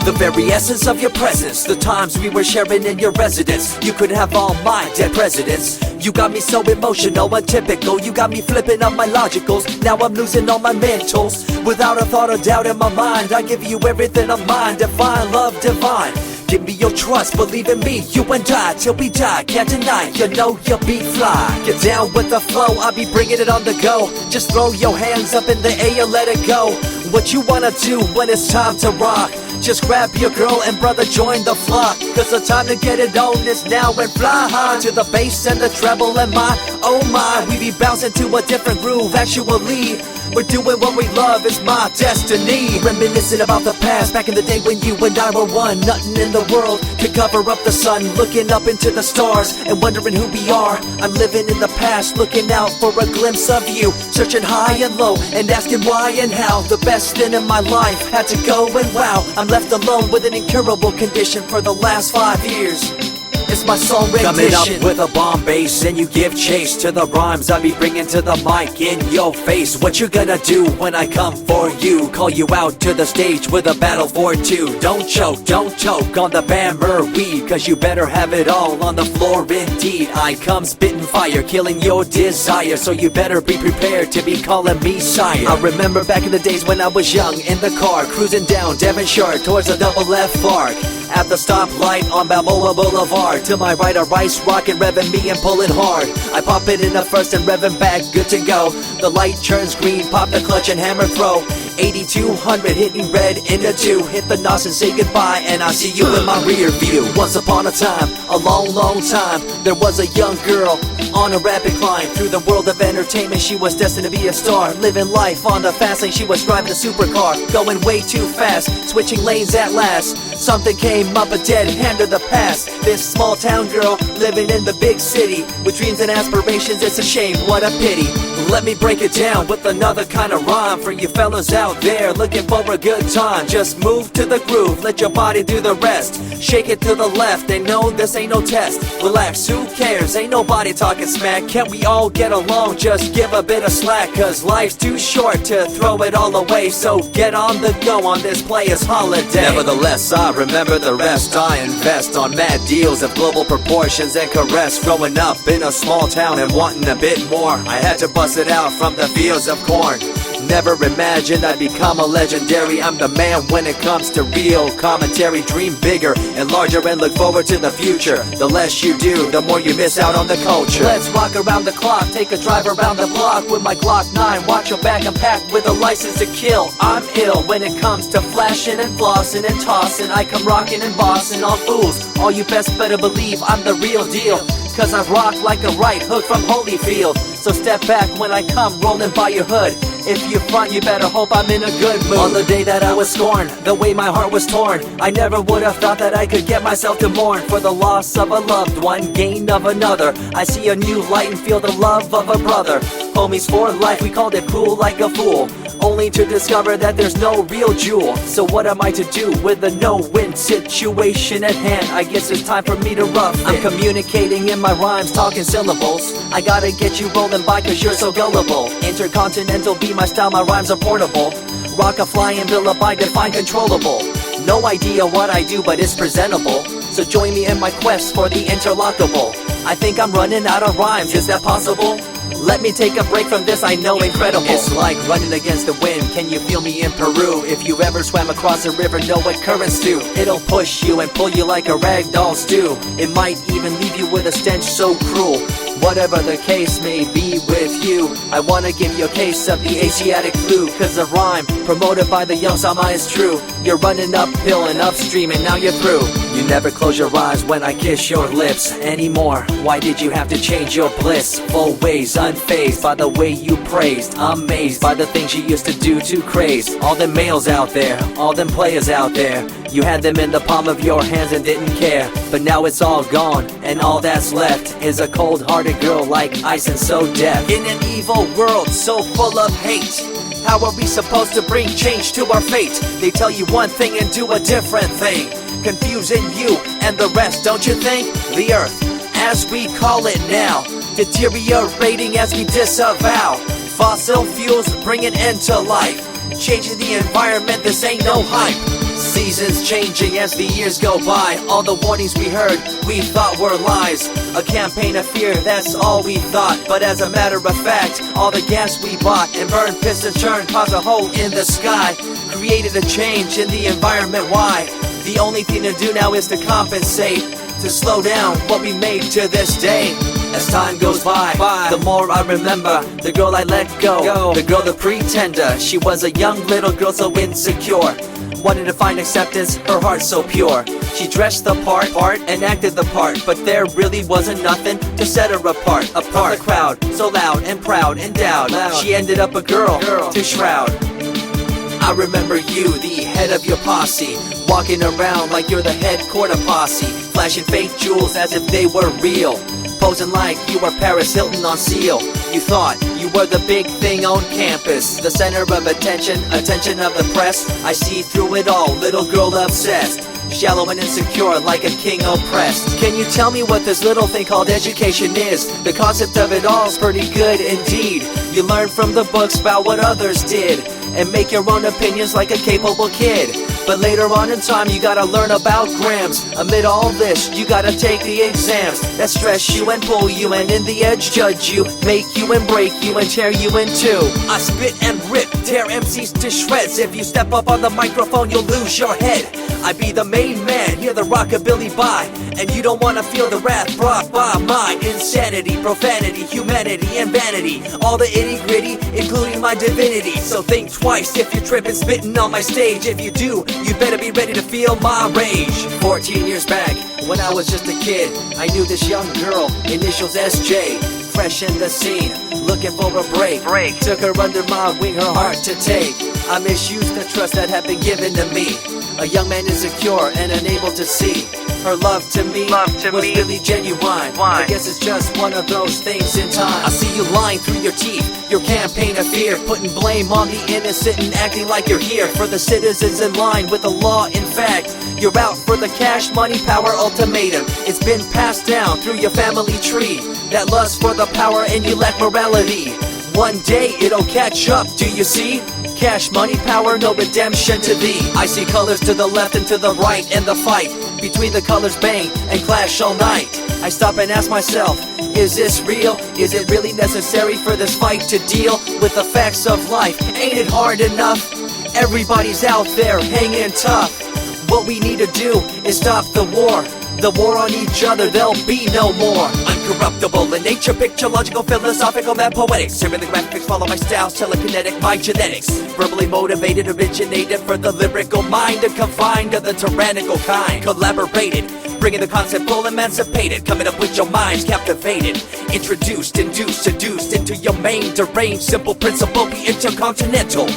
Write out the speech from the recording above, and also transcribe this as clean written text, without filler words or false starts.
The very essence of your presence, the times we were sharing in your residence. You could have all my dead presidents. You got me so emotional, untypical. You got me flipping up my logicals. Now I'm losing all my mentals. Without a thought or doubt in my mind, I give you everything of mine. Divine love, divine. Give me your trust, believe in me, you and I, till we die, can't deny, you know you'll be fly. Get down with the flow, I'll be bringing it on the go. Just throw your hands up in the air, let it go. What you wanna do when it's time to rock? Just grab your girl and brother, join the flock. Cause the time to get it on is now, and fly high to the bass and the treble and my, oh my. We be bouncing to a different groove, actually. We're doing what we love, it's my destiny. Reminiscing about the past, back in the day when you and I were one. Nothing in the world could cover up the sun. Looking up into the stars and wondering who we are. I'm living in the past, looking out for a glimpse of you. Searching high and low and asking why and how. The best thing in my life had to go, and wow, I'm left alone with an incurable condition for the last 5 years. It's my song rendition. Coming up with a bomb bass and you give chase to the rhymes I be bringing to the mic in your face. What you gonna do when I come for you? Call you out to the stage with a battle for two. Don't choke on the bammer weed, cause you better have it all on the floor indeed. I come spitting fire, killing your desire, so you better be prepared to be calling me sire. I remember back in the days when I was young, in the car, cruising down Devonshire towards the double F arc. At the stoplight on Balboa Boulevard, to my right a rice rocket revving me and pulling hard. I pop it in the first and revving back, good to go. The light turns green, pop the clutch and hammer throw. 8200 hitting red in the 2. Hit the NOS and say goodbye, and I see you in my rear view. Once upon a time, a long time, there was a young girl on a rapid climb through the world of entertainment. She was destined to be a star, living life on the fast lane. She was driving a supercar, going way too fast, switching lanes at last. Something came up, a dead hand of the past. This small town girl living in the big city with dreams and aspirations. It's a shame, what a pity. Let me break it down with another kind of rhyme for you fellas out there looking for a good time. Just move to the groove, let your body do the rest. Shake it to the left, they know this ain't no test. Relax, who cares, ain't nobody talking smack. Can't we all get along, just give a bit of slack. Cause life's too short to throw it all away, so get on the go on this player's holiday. Nevertheless, I remember the rest. I invest on mad deals of global proportions and caress. Growing up in a small town and wanting a bit more, I had to bust it out from the fields of corn. Never imagined I'd become a legendary. I'm the man when it comes to real commentary. Dream bigger and larger and look forward to the future. The less you do, the more you miss out on the culture. Let's rock around the clock, take a drive around the block with my Glock 9. Watch your back, I'm packed with a license to kill. I'm ill when it comes to flashing and flossing and tossing. I come rocking and bossing on fools. All you best better believe I'm the real deal, cause I rock like a right hook from Holyfield. So step back when I come rolling by your hood. If you front, you better hope I'm in a good mood. On the day that I was scorned, the way my heart was torn, I never would have thought that I could get myself to mourn for the loss of a loved one, gain of another. I see a new light and feel the love of a brother. Homies for life, we called it cool like a fool, only to discover that there's no real jewel. So what am I to do with a no-win situation at hand? I guess it's time for me to rough it. I'm communicating in my rhymes, talking syllables. I gotta get you rolling by cause you're so gullible. Intercontinental be my style, my rhymes are portable. Rock a flying villa by define controllable. No idea what I do, but it's presentable. So join me in my quest for the interlockable. I think I'm running out of rhymes, is that possible? Let me take a break from this, I know incredible. It's like running against the wind, can you feel me in Peru? If you ever swam across a river, know what currents do. It'll push you and pull you like a ragdoll stew. It might even leave you with a stench so cruel. Whatever the case may be with you, I wanna give you a case of the Asiatic flu. Cause the rhyme promoted by the young Sama is true. You're running uphill and upstream and now you're through. You never close your eyes when I kiss your lips anymore. Why did you have to change your bliss? Full ways, unfazed by the way you praised. Amazed by the things you used to do to craze. All them males out there, all them players out there, you had them in the palm of your hands and didn't care. But now it's all gone, and all that's left is a cold-hearted girl like ice and so deaf. In an evil world so full of hate, how are we supposed to bring change to our fate? They tell you one thing and do a different thing, confusing you and the rest, don't you think? The earth, as we call it now, deteriorating as we disavow. Fossil fuels bring an end to life, changing the environment, this ain't no hype. Seasons changing as the years go by. All the warnings we heard, we thought were lies. A campaign of fear, that's all we thought. But as a matter of fact, all the gas we bought and burned, pissed and churned caused a hole in the sky. Created a change in the environment, why? The only thing to do now is to compensate, to slow down what we made to this day. As time goes by, the more I remember the girl I let go, the girl, the pretender. She was a young little girl so insecure, wanted to find acceptance, her heart so pure. She dressed the part and acted the part, but there really wasn't nothing to set her apart from the crowd, so loud and proud, endowed. She ended up a girl to shroud. I remember you, the head of your posse, walking around like you're the head quarter posse, flashing fake jewels as if they were real, posing like you were Paris Hilton on seal. You thought you were the big thing on campus, the center of attention of the press. I see through it all, little girl obsessed, shallow and insecure like a king oppressed. Can you tell me what this little thing called education is? The concept of it all's pretty good indeed. You learn from the books about what others did and make your own opinions like a capable kid. But later on in time you gotta learn about grams. Amid all this you gotta take the exams that stress you and pull you, and in the edge judge you, make you and break you and tear you in two. I spit and rip, tear MCs to shreds. If you step up on the microphone you'll lose your head. I be the main man, hear the rockabilly by, and you don't wanna feel the wrath brought by my insanity, profanity, humanity, and vanity. All the itty gritty, including my divinity. So think twice if you're tripping, spitting on my stage. If you do, you better be ready to feel my rage. 14 years back, when I was just a kid, I knew this young girl, initials SJ, fresh in the scene, looking for a break. Took her under my wing, her heart to take. I misused the trust that had been given to me. A young man insecure and unable to see her love to me was really genuine. I guess it's just one of those things in time. I see you lying through your teeth, your campaign of fear, putting blame on the innocent and acting like you're here for the citizens in line with the law. In fact, you're out for the cash, money, power ultimatum. It's been passed down through your family tree, that lust for the power and you lack morality. One day it'll catch up, do you see? Cash, money, power, no redemption to thee. I see colors to the left and to the right, and the fight between the colors bang and clash all night. I stop and ask myself, is this real? Is it really necessary for this fight to deal with the facts of life? Ain't it hard enough? Everybody's out there hanging tough. What we need to do is stop the war on each other, there'll be no more. Uncorruptible in nature, picture, logical, philosophical, and poetic. Serving the graphics, follow my style, telekinetic, my genetics. Verbally motivated, originated for the lyrical mind, and confined to the tyrannical kind. Collaborated, bringing the concept full emancipated, coming up with your minds captivated. Introduced, induced, seduced into your main deranged, simple principle, be intercontinental.